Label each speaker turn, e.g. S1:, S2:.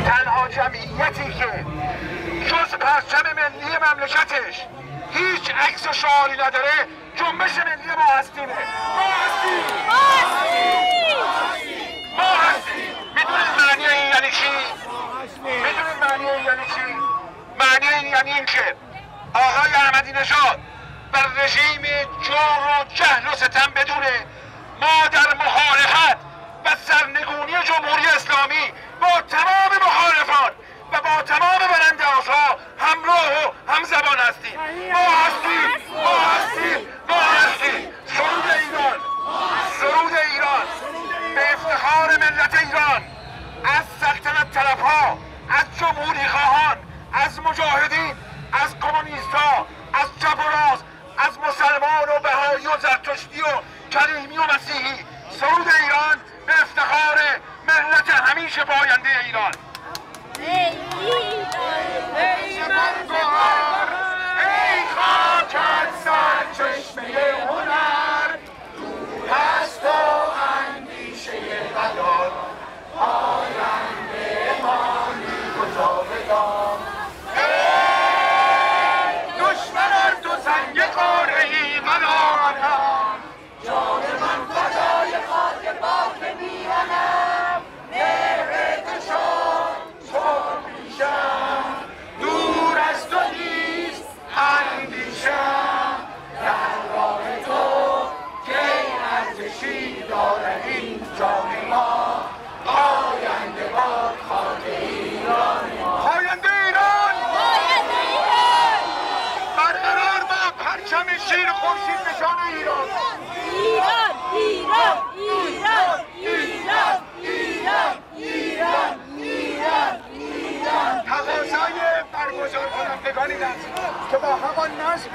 S1: تنها جمعیتی که جز پرچم ملی مملکتش هیچ عکس و شعاری نداره جنبش ملی ما هستیمه. ما هستیم. میدونید معنی این یعنی چی؟ معنی این یعنی این که آقای احمدی نژاد بر رژیم جور و جهل و ستم بدونه ما در مخالفت و سرنگونی جمهوری اسلامی با تمام مخالفان و با تمام براندازها همراه و همزبان هستیم. ما هستیم. سرود ایران به افتخار ملت ایران، از سلطنت طلبها، از جمهوری خواهان، از مجاهدین، از کمونیستها، از چپ و راست، از مسلمان و بهایی و زرتشتی و کلیمی و مسیحی. سرود ایران به افتخار ملت همیشه پاینده ایران. ای خاکت سرچشمه هنر، هست و اندیشه بدان، آینده مانی گذاردان. ای دشمنان تو سنگ خاره ای منانم، جان من فدای خاک پاک میهنم. مهر تو شد چون پیشم، دور از تو نیست اندیشم. در راه تو که ارزشی دارد این جان ما، آینده باد خاک ایران ما. آینده ایران برقرار با پرچم شیر خورشید نشان ایران. تقاضای برگزار کنندگان این است که با همان نظم